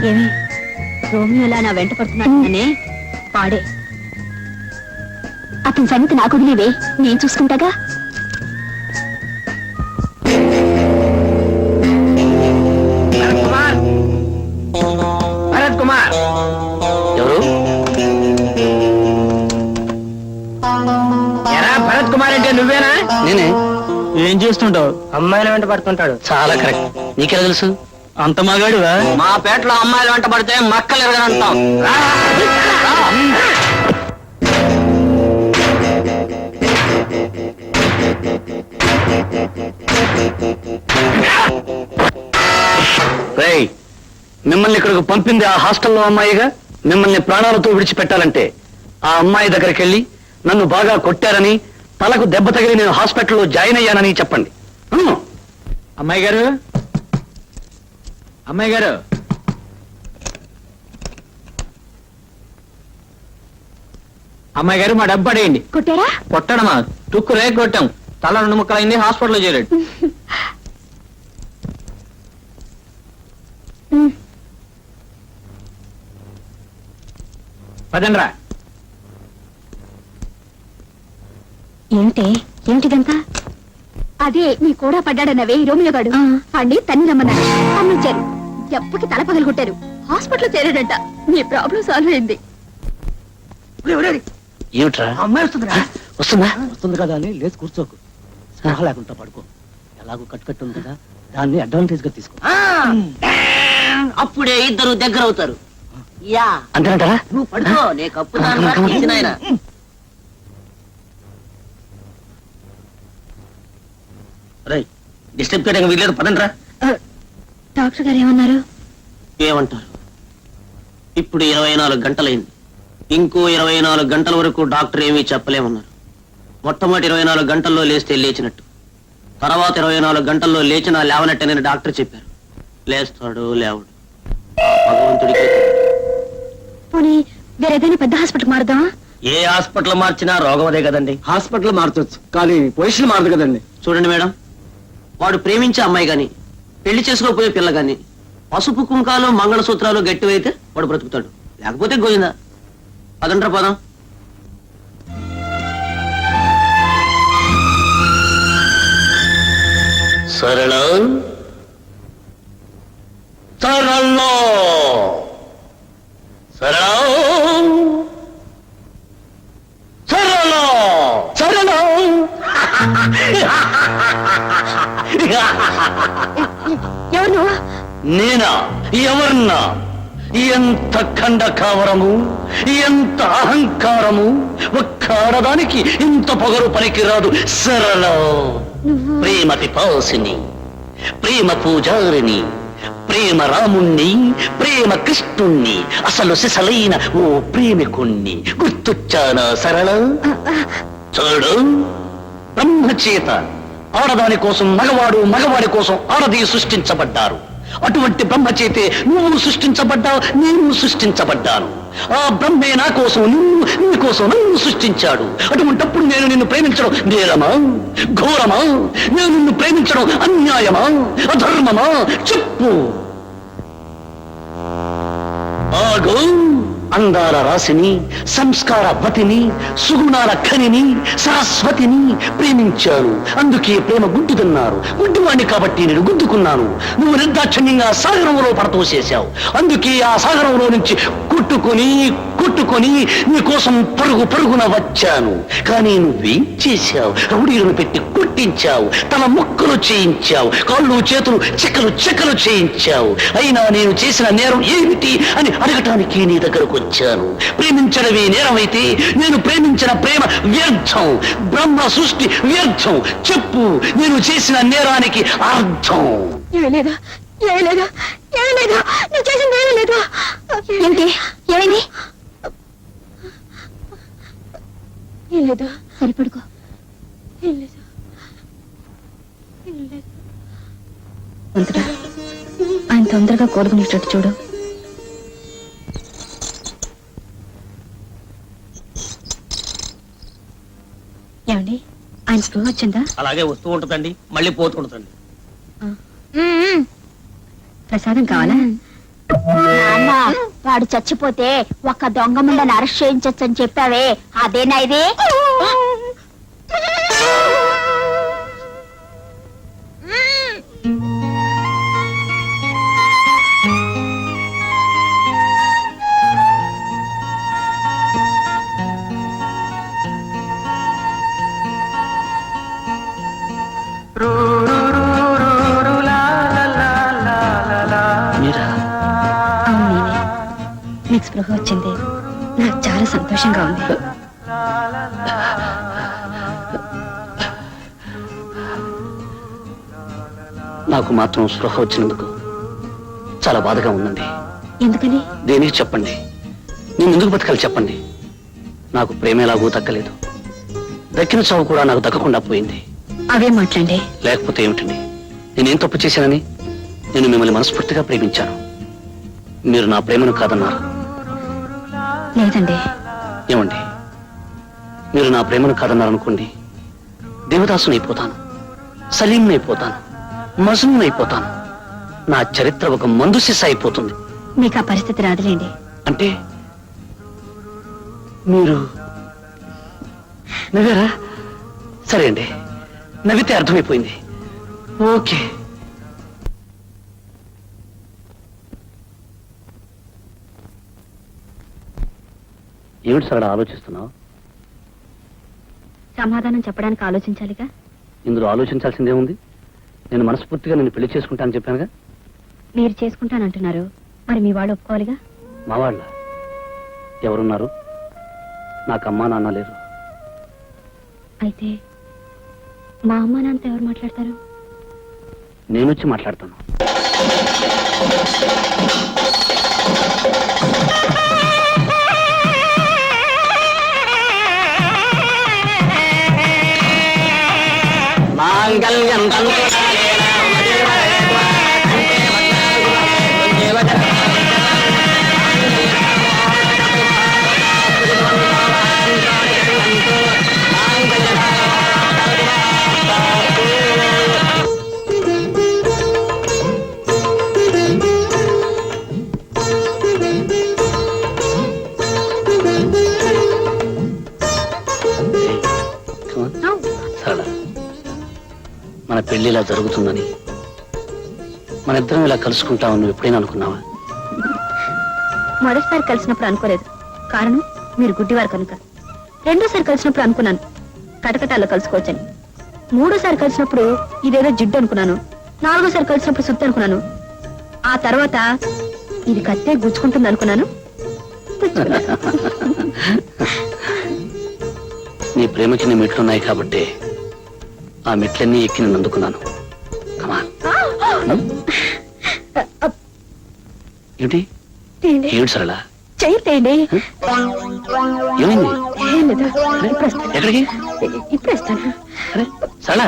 ఏమి రోమియోలా నా వెంట పడుతున్నాడనే పాడే. అతని సంగతి నాకు వదిలేవే, నేను చూసుకుంటాగా. భరత్ కుమార్ ఎవరు? ఎరా భరత్ కుమార్ అంటే నువ్వేనా? నేనే. ఏం చేస్తుంటావు? అమ్మాయిల వెంట పడుతుంటాడు. చాలా కరెక్ట్. నీకెలా తెలుసు? అంత మగాడువా? మా పేటలో అమ్మాయిల వెంట పడితే మక్కలు ఎరగనంటాం. రేయ్, మిమ్మల్ని ఇక్కడికి పంపింది ఆ హాస్టల్లో అమ్మాయిగా. మిమ్మల్ని ప్రాణాలతో విడిచిపెట్టాలంటే ఆ అమ్మాయి దగ్గరికి వెళ్ళి నన్ను బాగా కొట్టారని, తలకు దెబ్బ తగిలి నేను హాస్పిటల్లో జాయిన్ అయ్యానని చెప్పండి. అమ్మాయి గారు, అమ్మాయి గారు, అమ్మాయి గారు మా డబ్బు పడేయండి. కొట్టారా? కొట్టడమా? టుక్కు రేగి కొట్టాం. తల 2 ముక్కలైంది, హాస్పిటల్లో చేరాడు. పదండ్రా. ఏమిటిదంతా? అదే నీ కూడా పడ్డాడన్నవే రోమియో గాడు. పండి తన్ని రమ్మన్నాడు, పంపించారు. ఎప్పటికి తల పగలు కొట్టారు. హాస్పిటల్ చేరాడంట. నీ ప్రాబ్లం సాల్వ్ అయింది. ఏమిట్రా? అమ్మాయి వస్తుందిరా. వస్తుందా? వస్తుంది కదా అని లేచి కూర్చోకు. స్పృహ లేకుండా పడుకో. ఎలాగో కట్టు ఉంది కదా, దాన్ని అడ్వాంటేజ్ గా తీసుకో. అప్పుడే ఇద్దరు దగ్గర అవుతారు. యా అంతేనంటారా? నువ్వు పడుకో, నే కప్పు నాయన. డిస్టర్బ్ చేయడానికి వీల్లేదు, పదండ్రా. డాక్టర్ గారు ఏమన్నారు? ఏమంటారు? ఇప్పుడు 24 గంటలైంది. ఇంకో 24 గంటల వరకు డాక్టర్ ఏమీ చెప్పలేమన్నారు. మొట్టమొదటి 24 గంటల్లో లేస్తే లేచినట్టు, తర్వాత 24 గంటల్లో లేచినా లేవనట్టని డాక్టర్ చెప్పారు. లేస్తాడు లేవడు, భగవంతుడికి. పోనీ వేరేదైనా పెద్ద హాస్పిటల్ మారుదామా? ఏ హాస్పిటల్ మార్చినా రోగం అదే కదండి. హాస్పిటల్ మారచొచ్చు, కానీ పొజిషన్ మారదు కదండి. చూడండి మేడం, వాడు ప్రేమించే అమ్మాయి గాని, పెళ్లి చేసుకోపోయే పిల్ల గాని, పసుపు కుంకాలు మంగళసూత్రాలు గట్టివైతే వాడు బ్రతుకుతాడు, లేకపోతే గోయిందా. పదండ్రా పదం. సరళ సరళ సరళ సరళ సరళ. ఎవరు నువ్వు? నేనా? ఎవరన్నా? ఎంత ఖండ కావరము, ఎంత అహంకారము! ఒక్క ఆడదానికి ఇంత పొగరు పనికిరాదు. సరళ ప్రేమ పిపాసిని, ప్రేమ పూజారిని, ప్రేమ రాముణ్ణి, ప్రేమ కృష్ణుణ్ణి, అసలు సిసలైన ఓ ప్రేమికుణ్ణి. గుర్తొచ్చానా సరళ? చూడు, బ్రహ్మచేత ఆడదాని కోసం మగవాడు, మగవాడి కోసం ఆడది సృష్టించబడ్డారు. అటువంటి బ్రహ్మచేతే నువ్వు సృష్టించబడ్డావు, నేను సృష్టించబడ్డాను. ఆ బ్రహ్మే నా కోసం నువ్వు, నీ కోసం నన్ను సృష్టించాడు. అటువంటప్పుడు నేను నిన్ను ప్రేమించడం నేరమా, ఘోరమా? నేను నిన్ను ప్రేమించడం అన్యాయమా, అధర్మమా? చెప్పు. ఆగు. అందాల రాశిని, సంస్కార వతిని, సుగుణాల ఖనిని, సరస్వతిని ప్రేమించాను. అందుకే ప్రేమ గుడ్డుదన్నారు. గుడ్డివాణ్ణి కాబట్టి నేను గుద్దుకున్నాను. నువ్వు నిర్దాక్షిణ్యంగా సాగరంలో పడతోసేశావు. అందుకే ఆ సాగరంలో నుంచి కొట్టుకొని నీ కోసం పరుగు పరుగున వచ్చాను. కానీ నువ్వేం చేశావు? రౌడీలను పెట్టి కొట్టించావు, తల ముక్కలు చేయించావు, కాళ్ళు చేతులు చెక్కలు చేయించావు. అయినా నేను చేసిన నేరం ఏమిటి అని అడగటానికి నీ దగ్గరకు వచ్చాను. ప్రేమించడమే నేరమైతే నేను ప్రేమించిన ప్రేమ వ్యర్థం, బ్రహ్మ సృష్టి వ్యర్థం. చెప్పు, నేను చేసిన నేరానికి అర్థం. ఏమీ లేదు, నువ్వు చేసింది ఏమీ లేదు. ఏమిటి? ఏమైంది? ఏం లేదు. సరిపడుకో. ఏం లేదు. ఆయన తొందరగా కోలుకునేటట్టు చూడు. ఏమండి, ఆయన స్పృహ వచ్చిందా? అలాగే వస్తూ ఉంటుందండి, మళ్ళీ పోతూ ఉంటుందండి. ప్రసాదం కావాలా? నాన్న వాడు చచ్చిపోతే ఒక దొంగ ముండని అరెస్ట్ చేయించొచ్చని చెప్పావే అదేనా ఇది మీరా అవును నేనే. నీకు స్పృహ వచ్చింది నాకు చాలా సంతోషంగా ఉంది నాకు మాత్రం స్పృహ వచ్చినందుకు చాలా బాధగా ఉందండి. ఎందుకని దేనికి చెప్పండి, నేను ఎందుకు బతకాలి చెప్పండి. నాకు ప్రేమ ఎలాగూ దక్కలేదు, దక్కిన చావు కూడా నాకు దక్కకుండా పోయింది. అవే మాట్లాడండి లేకపోతే ఏమిటండి, నేనేం తప్పు చేశానని? నేను మిమ్మల్ని మనస్ఫూర్తిగా ప్రేమించాను, మీరు నా ప్రేమను కాదన్నారు. లేదండి ఏమండి, మీరు నా ప్రేమను కాదన్నారనుకోండి, దేవదాసునైపోతాను, సలీంనైపోతాను, మజనూనైపోతాను. నా చరిత్ర ఒక మందు సిస అయిపోతుంది. మీకు ఆ పరిస్థితి రాదులేండి అంటే మీరు నవ్వారా? సరే అండి, నవ్వితే అర్థమైపోయింది. ఓకే. ఏమిటి సరళ ఆలోచిస్తున్నావు? సమాధానం చెప్పడానికి ఆలోచించాలిగా ఇందులో ఆలోచించాల్సిందే ఉంది. నేను మనస్ఫూర్తిగా నిన్ను పెళ్లి చేసుకుంటానని చెప్పానుగా. మీరు చేసుకుంటానంటున్నారు మరి మీ వాళ్ళు ఒప్పుకోవాలిగా మా వాళ్ళ ఎవరున్నారు? నాకు అమ్మా నాన్న లేరు. అయితే మా అమ్మ నాన్నతో ఎవరు మాట్లాడతారు నేను వచ్చి మాట్లాడతాను. మాంగళ్యం సరళ, మన పెళ్లి ఇలా జరుగుతుందని, మన ఇద్దరం ఇలా కలుసుకుంటామని నువ్వు ఎప్పుడైనా అనుకున్నావా? మొదటిసారి కలిసినప్పుడు అనుకోలేదు, కారణం మీరు గుడ్డివారు కనుక. రెండోసారి కలిసినప్పుడు అనుకున్నాను కటకటాల్లో కలుసుకోవచ్చని. మూడోసారి కలిసినప్పుడు ఇదేదో జిడ్డు అనుకున్నాను. నాలుగోసారి కలిసినప్పుడు సుత్తి అనుకున్నాను. ఆ తర్వాత ఇది కత్తే గుచ్చుకుంటుంది అనుకున్నాను. నీ ప్రేమకి నీ మెట్లున్నాయి కాబట్టి ఆ మెట్లన్నీ ఎక్కి నేను అందుకున్నాను. కమాన్. ఏమిటి ఏమిటి సరళ? చేయతేండి ఏమైంది? ఇప్పుడు ఎక్కడికి? ఇస్తాను. అరే సరళ,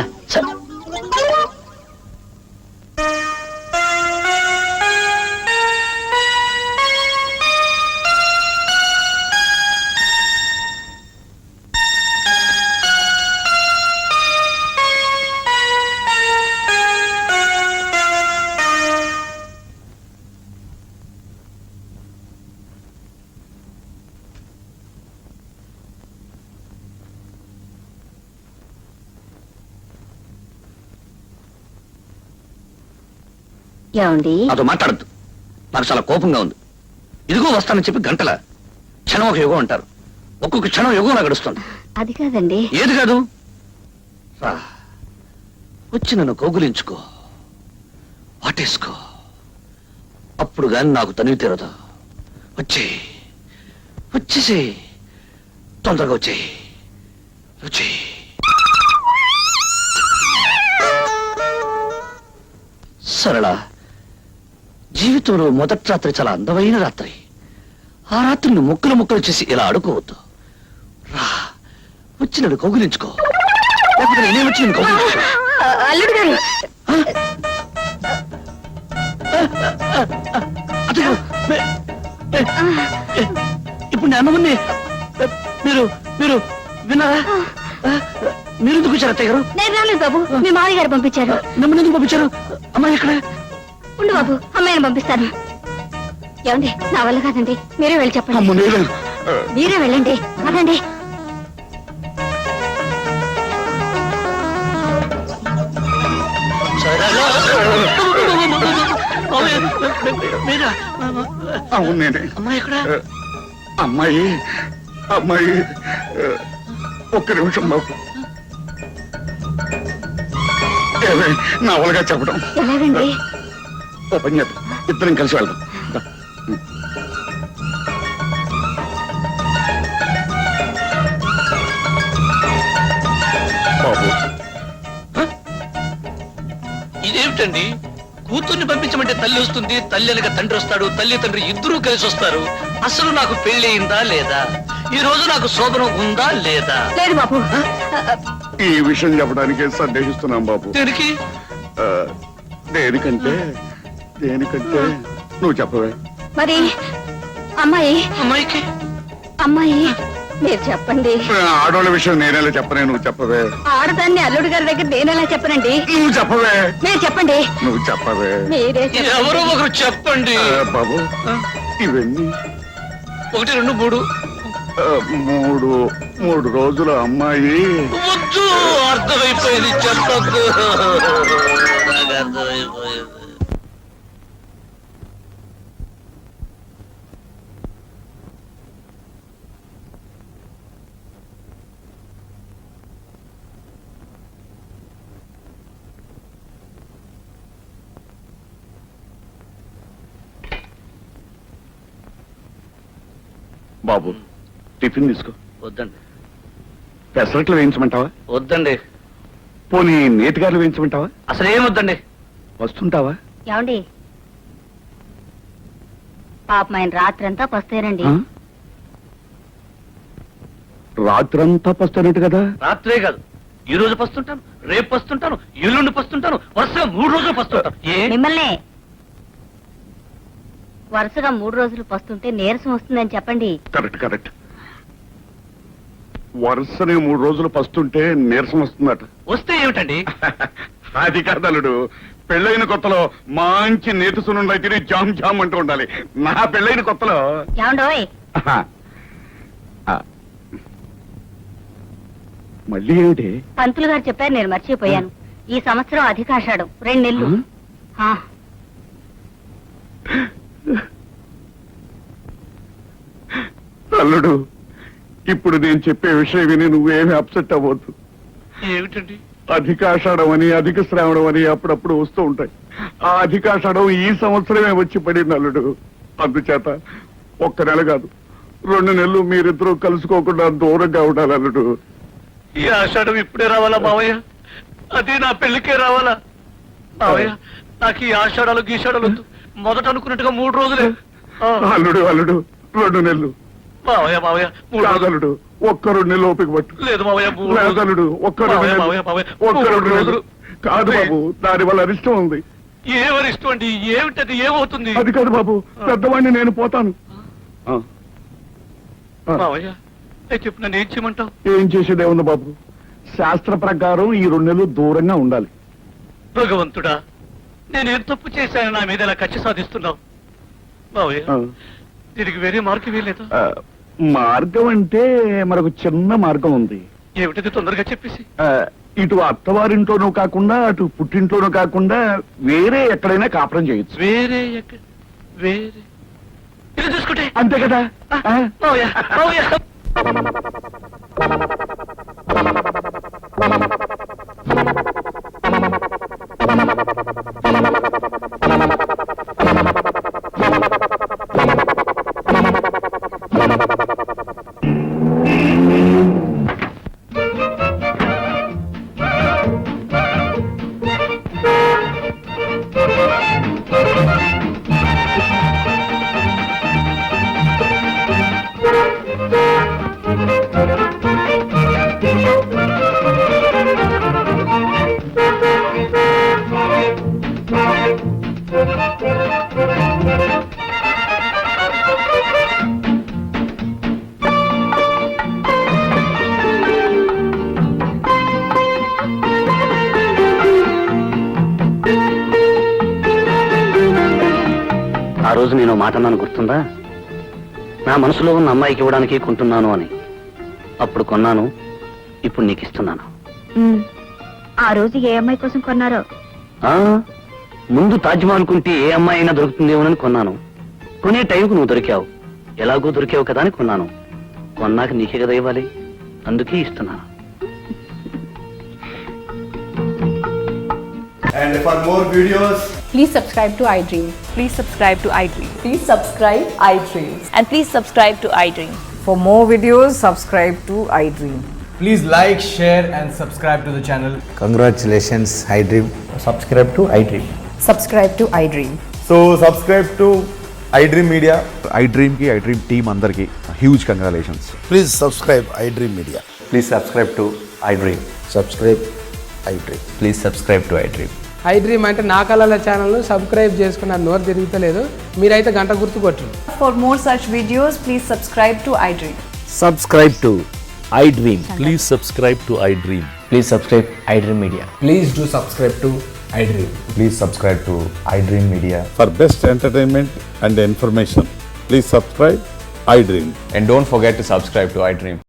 ఏమండి నాతో మాట్లాడద్దు, నాకు చాలా కోపంగా ఉంది. ఇదిగో వస్తానని చెప్పి గంటల క్షణం ఒక యుగం అంటారు. ఒక్కొక్క క్షణం యుగంలా గడుస్తుంది. అది కాదండి. ఏది కాదు? రా, వచ్చి నన్ను కౌగులించుకో, వాటేసుకో. అప్పుడు గాని నాకు తనివి తీరదు. వచ్చేసి తొందరగా వచ్చి సరళ, జీవితంలో మొదటి రాత్రి చాలా అందమైన రాత్రి. ఆ రాత్రిని ముక్కలు ముక్కలు చేసి ఇలా అడుకోవద్దు. రా, వచ్చి నన్ను కౌగిలించుకో, లేకపోతే నేనే వచ్చి నేను కౌగిలించుకో. అల్లుడు గారు అత్తయ్య, ఇప్పుడు నేను అన్నమని మీరు విన్నారా? మీరు ఎందుకు వచ్చారు అత్తయ్య గారు? నేను రాలేదు బాబు, మీ మామయ్య గారు పంపించారు. నమ్మని ఎందుకు పంపించారు? అమ్మాయి ఎక్కడ? ఉండు బాబు, అమ్మాయిని పంపిస్తాను. ఏమండి నా వల్ల కాదండి మీరే వెళ్ళి చెప్పండి అమ్మ నేను మీరే వెళ్ళండి అదండి అవును నేనే అమ్మాయి ఎక్కడ అమ్మాయి అమ్మాయి ఒక్క నిమిషం బాబు ఏమే, నా వల్లగా చెప్పడం ఎలాగండి ఓ పని చేద్దాం ఇద్దరం కలిసి వెళ్దాం దా. బాబు ఇదేమిటండి కూతుర్ని పంపించమంటే తల్లి వస్తుంది, తల్లి అనగా తండ్రి వస్తాడు, తల్లి తండ్రి ఇద్దరూ కలిసి వస్తారు. అసలు నాకు పెళ్లి అయిందా లేదా, ఈ రోజు నాకు శోభనం ఉందా లేదా? లేదు బాబు ఈ విషయం చెప్పడానికే సందేహిస్తున్నాం బాబు దేనికి? ఆ, దేనికంటే నువ్వు చెప్పవే మరి అమ్మాయి అమ్మాయికి అమ్మాయి మీరు చెప్పండి ఆడవాళ్ళ విషయం నేనేలా చెప్పనే నువ్వు చెప్పవే ఆడదాన్ని అల్లుడు గారి దగ్గర నేనెలా చెప్పనండి నువ్వు చెప్పవే మీరు చెప్పండి నువ్వు చెప్పవే మీరే ఎవరో ఒకరు చెప్పండి. బాబు ఇవన్నీ 1, 2, 3 ఆ, మూడు రోజుల అమ్మాయి వద్దు, అర్థమైపోయింది, చెప్పద్దు. నాకు అర్థమైపోయింది. బాబు టిఫిన్ తీసుకో వద్దండి, పెసరట్లు వేయించమంటావా వద్దండి, పోనీ నేతిగారులు వేయించమంటావా అసలు ఏం వద్దండి. వస్తుంటావా ఏమండి పాపం ఆయన రాత్రంతా పస్తేనండి ఆ? రాత్రంతా పస్తానట్టు కదా రాత్రే కాదు, ఈ రోజు పస్తుంటాను, రేపు పస్తుంటాను, ఎల్లుండి పస్తుంటాను, వరుసగా 3 రోజులు పస్తుంటాను. ఏ మిమ్మల్నే వరుసగా 3 రోజులు పస్తుంటే నీరసం వస్తుందని చెప్పండి కరెక్ట్ వరుసనే 3 రోజులు పస్తుంటే నీరసం వస్తుందట వస్తే ఏమిటండి? అది కాదలుడు పెళ్ళైన కొత్తలో మంచి నేతి సున్నుండి అయితే జామ్ జామ్ అంటూ ఉండాలి. నా పెళ్ళైన కొత్తలో ఏమండోయ్ ఆహా. ఆ. మళ్ళీ ఏమిటి పంతులు గారు చెప్పారు నేను మర్చిపోయాను ఈ సంవత్సరం అధికాషాఢం 2 నెలలు ఆ, అల్లుడు ఇప్పుడు నేను చెప్పే విషయం విని నువ్వేమి అప్సెట్ అవ్వద్దు. ఏమిటండి? అధికాషాఢం అని అధిక శ్రావణం అని అప్పుడప్పుడు వస్తూ ఉంటాయి. ఆ అధికాషాఢం ఈ సంవత్సరమే వచ్చి పడింది అల్లుడు. అందుచేత 1 నెల కాదు 2 నెలలు మీరిద్దరూ కలుసుకోకుండా దూరంగా ఉండాలి అల్లుడు. ఈ ఆషాఢం ఇప్పుడే రావాలా మావయ్య? అది నా పెళ్లికే రావాలా మావయ్య? నాకు ఈ ఆషాఢాలు గీషాఢాలు వద్దు. మొదట అనుకున్నట్టుగా 3 రోజులే. ఆ, అల్లుడు 2 నెలలు మావయ్య మావయ్య 3 రోజులు. కాదలుడు 1-2 నెలలు ఓపిక పట్టు. లేదు మావయ్య 3 రోజులు. లేదలుడు 1-2 మావయ్య, నెలలు. మావయ్య, మావయ్య, 1-2 3 నెలలు రోజులు. కాదు బాబు, దాని వల్ల అరిష్టం ఉంది. ఏమని ఇష్టం అండి? ఏమిటది? ఏమవుతుంది? అది కాదు బాబు, పెద్దవాడిని నేను పోతాను. ఆ. ఆ. మావయ్య అయితే చెప్పు, నన్ను ఏం చేయమంటావు? ఏం చేసేదే ఉంది బాబు, శాస్త్ర ప్రకారం ఈ 2 నెలలు దూరంగా ఉండాలి. భగవంతుడా, నేనేం తప్పు చేశాను నా మీద ఇలా కక్ష సాధిస్తున్నావు? మావయ్య ఆ. దీనికి వేరే మార్గం వేయలేదు. ఆ, మార్గం అంటే మనకు చిన్న మార్గం ఉంది. ఏమిటది? తొందరగా చెప్పేసి. ఆ, ఇటు అత్తవారింట్లోనూ కాకుండా అటు పుట్టింట్లోనూ కాకుండా వేరే ఎక్కడైనా కాపురం చేయొచ్చు. వేరే వేరే ఇది చూసుకుంటే అంతే కదా. ఆ? మావయ్య మావయ్య రోజు నేను మాట అన్నాను గుర్తుందా? నా మనసులో ఉన్న అమ్మాయికి ఇవ్వడానికి కొంటున్నాను అని. అప్పుడు కొన్నాను, ఇప్పుడు నీకు ఇస్తున్నాను. ఆ రోజు ఏ అమ్మాయి కోసం కొన్నారో? ఆ, ముందు తాజ్మహల్ కుంటే ఏ అమ్మాయి అయినా దొరుకుతుందేమోనని కొన్నాను. కొనే టైంకు నువ్వు దొరికావు, ఎలాగో దొరికావు కదా అని కొన్నాను. కొన్నాక నీకే కదా ఇవ్వాలి, అందుకే ఇస్తున్నాను. And for more videos, Please subscribe to iDream. Please subscribe to iDream. Please subscribe iDream. And please subscribe to iDream. For more videos, subscribe to iDream. please like, share and subscribe to the channel. Congratulations, iDream. Subscribe to iDream. Subscribe to iDream. So subscribe to iDream Media. iDream ki iDream team andarki huge congratulations. Please subscribe iDream Media. Please subscribe to iDream. Subscribe iDream. Please subscribe to iDream. iDream అంటే నా కళల ఛానల్ను subscribe చేసుకున్న నోరు తిరుగుతలేదు, మీరైతే గంట గుర్తు కొట్టండి. For more such videos, please subscribe to iDream. Subscribe to iDream. Please subscribe to iDream. Please subscribe iDream Media. Please do subscribe to iDream. Please subscribe to iDream Media. For best entertainment and information, please subscribe iDream. And don't forget to subscribe to iDream.